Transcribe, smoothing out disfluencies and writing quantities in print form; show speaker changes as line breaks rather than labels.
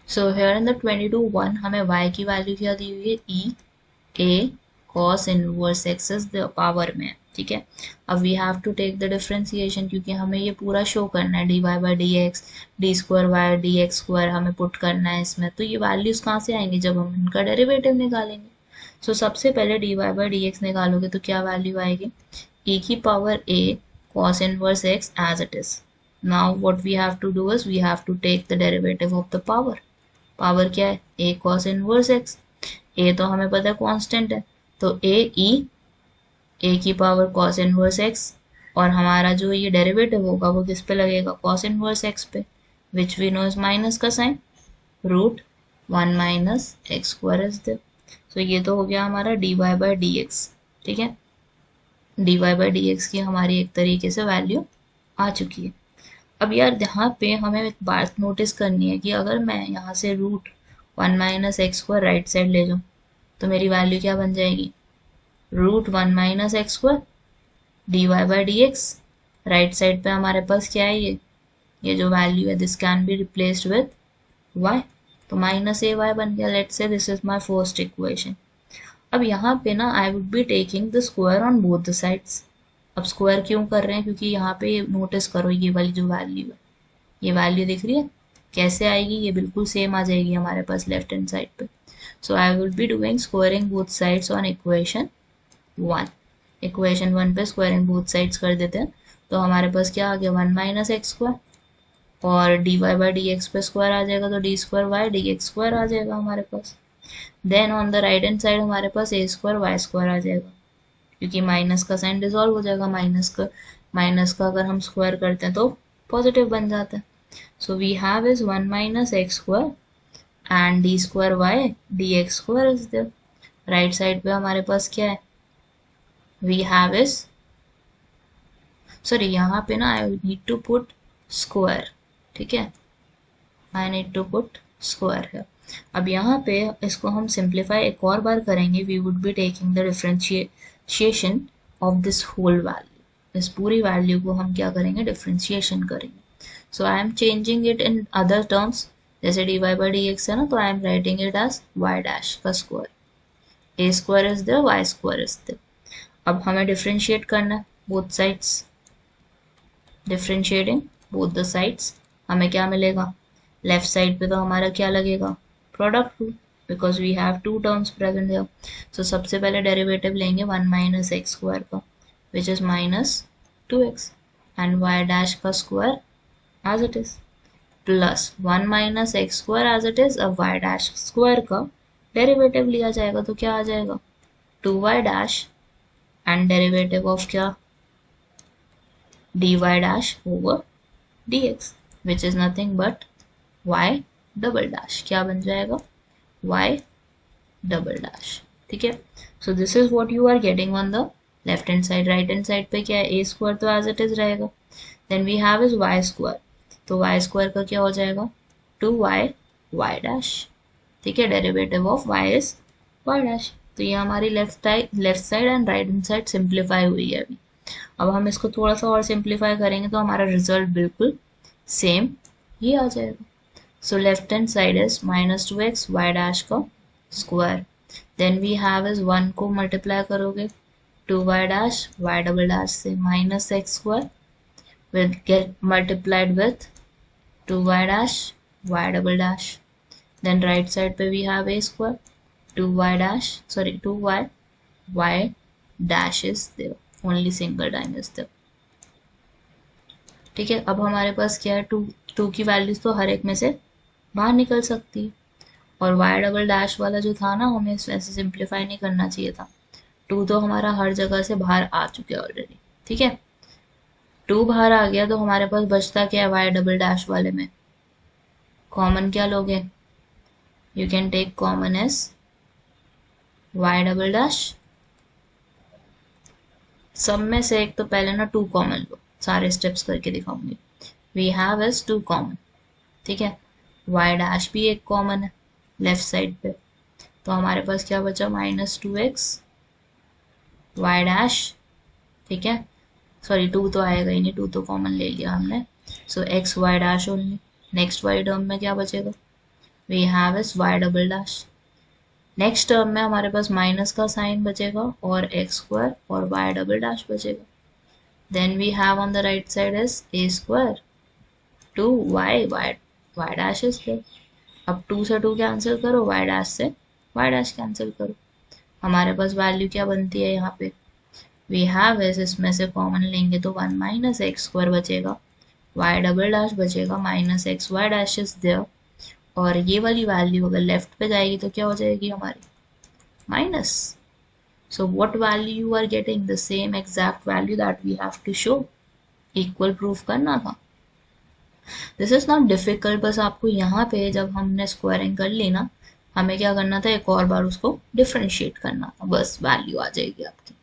So here in the 22(1) हमें y की value क्या दी हुई है, e a cos inverse x is the power में, ठीक है। अब we have to take the differentiation, क्योंकि हमें ये पूरा शो करना है, d y by d x, d square y d x square हमें पुट करना है इसमें। तो ये वैल्यूज कहाँ से आएंगी, जब हम इनका डेरिवेटिव निकालेंगे। सो सबसे पहले d y by d x निकालोगे तो क्या वैल्यू आएगी, e की power a cos inverse x as it is. Now what we have to do is we have to take the derivative of the power. Power क्या है, a cos inverse x, a तो हमें पता है constant है, तो a की power cos inverse x, और हमारा जो ये डेरिवेटिव होगा वो किस पे लगेगा, cos inverse x पे, which we know is minus का sign, root 1 minus x square is there. So ये तो हो गया हमारा d y by d x, ठीक है। D y by d x की हमारी एक तरीके से वैल्यू आ चुकी है। अब यार यहाँ पे हमें एक बात नोटिस करनी है कि अगर मैं यहाँ से root 1 minus x square right side ले जाऊँ तो मेरी वैल्यू क्या बन जाएगी, root 1 minus x square d y by d x. Right side पे हमारे पास क्या है, ये जो वैल्यू है this can be replaced with y, तो माइनस ए वाई बन गया। Let's say this is my first equation. अब यहाँ पे ना I would be taking the square on both the sides. अब स्क्वायर क्यों कर रहे हैं, क्योंकि यहाँ पे नोटिस करो ये वाली जो वैल्यू है, ये वैल्यू दिख रही है कैसे आएगी, ये बिल्कुल सेम आ जाएगी हमारे पास लेफ्ट हैंड साइड पे। So I will be doing squaring both sides on equation 1। Equation 1 पे स्क्वायरिंग बोथ साइड्स कर देते हैं, तो हमारे पास क्या आ गया, 1 माइनस एक्स स्क्वायर, और d y by d x पे स्क्वायर आ जाएगा तो d square y d x square आ जाएगा हमारे पास। Then on the right hand side हमारे पास ए स्क्वायर वाई स्क्वायर आ जाएगा, क्योंकि माइनस का साइन डिसॉल्व हो जाएगा, माइनस का अगर हम स्क्वायर करते हैं तो पॉजिटिव बन जाता है। So we have is 1 minus x square and d square y d x square is there. Right side पे हमारे पास क्या है, वी हैव इज, सॉरी यहाँ पे ना I need to put square, ठीक है, I need to put square है। अब यहाँ पे इसको हम सिंप्लीफाई एक और बार करेंगे, we would be taking the differentiation of this whole value. इस पूरी वैल्यू को हम क्या करेंगे, डिफरेंशिएशन करेंगे। So I am changing it in other terms, जैसे d y by d x है ना, तो I am writing it as y dash का square, a square is there y square is there. अब हमें डिफरेंशिएट करना है both sides, differentiating both the sides हमें क्या मिलेगा, लेफ्ट साइड पे तो हमारा क्या लगेगा, product rule, because we have two terms present here. So सबसे पहले डेरिवेटिव लेंगे 1 माइनस एक्स स्क्वायर का, which is minus 2x, and y dash का square as it is, plus 1 minus x square as it is. अब y dash square का derivative लिया जाएगा तो क्या आ जाएगा, 2y dash and derivative of क्या, dy dash over dx, which is nothing but y double dash, क्या बन जाएगा, y डबल डैश, ठीक है। So this is what you are getting on the left hand side. Right hand side पे क्या है, a square तो as it is रहेगा, then we have is y square, तो y स्क्वायर का क्या हो जाएगा, 2y y डैश, ठीक है, डेरिवेटिव ऑफ y इज y डैश। तो ये हमारी left side and right hand side simplify हुई है अभी। अब हम इसको थोड़ा सा और सिंप्लीफाई करेंगे तो हमारा रिजल्ट बिल्कुल सेम ये आ जाएगा। So left hand side is minus 2x y dash का square, then we have is 1 को मल्टीप्लाई करोगे 2y dash y double dash से, minus x square with get multiplied with 2y dash y double dash, then right side पे we have a square 2y dash, sorry 2y y dash is there, only single time is there, ठीक है। अब हमारे पास क्या है, to की values तो हर एक में से बाहर निकल सकती है, और वाई डबल डैश वाला जो था ना, हमें ऐसे सिंप्लीफाई नहीं करना चाहिए था, 2 तो हमारा हर जगह से बाहर आ चुका है ऑलरेडी, ठीक है। 2 बाहर आ गया तो हमारे पास बचता क्या है, वाई डबल डैश वाले में कॉमन क्या लोगे, you can take common as y double dash, सब में से एक तो पहले ना 2 कॉमन लो, सारे स्टेप्स करके दिखाऊंगी। वी हैव इज 2 कॉमन, ठीक है, y डैश भी एक कॉमन है लेफ्ट साइड पे, तो हमारे पास क्या बचा, माइनस 2x y डैश, ठीक है, सॉरी 2 तो आएगा ही नहीं, 2 तो कॉमन ले लिया हमने, so x y dash only. Next y term में क्या बचेगा, we have is y double dash. Next term में हमारे पास माइनस का साइन बचेगा और एक्स स्क्वायर और y डबल डैश बचेगा। Then we have on the right side is a square 2y dash is there. अब 2 से 2 कैंसिल करो, y डैश से y डैश कैंसिल करो, हमारे पास वैल्यू क्या बनती है यहाँ पे, वी हैव इज, इसमें से कॉमन लेंगे तो 1 माइनस एक्स स्क्वायर बचेगा, y डबल डैश बचेगा minus x y dash is there. और ये वाली वैल्यू अगर लेफ्ट पे जाएगी तो क्या हो जाएगी हमारी, minus. So what value you are getting? The same exact value that we have to show. Equal proof करना था। This is not difficult, बस आपको यहाँ पे जब हमने स्क्वायरिंग कर ली ना, हमें क्या करना था, एक और बार उसको डिफरेंशिएट करना था, बस वैल्यू आ जाएगी आपकी।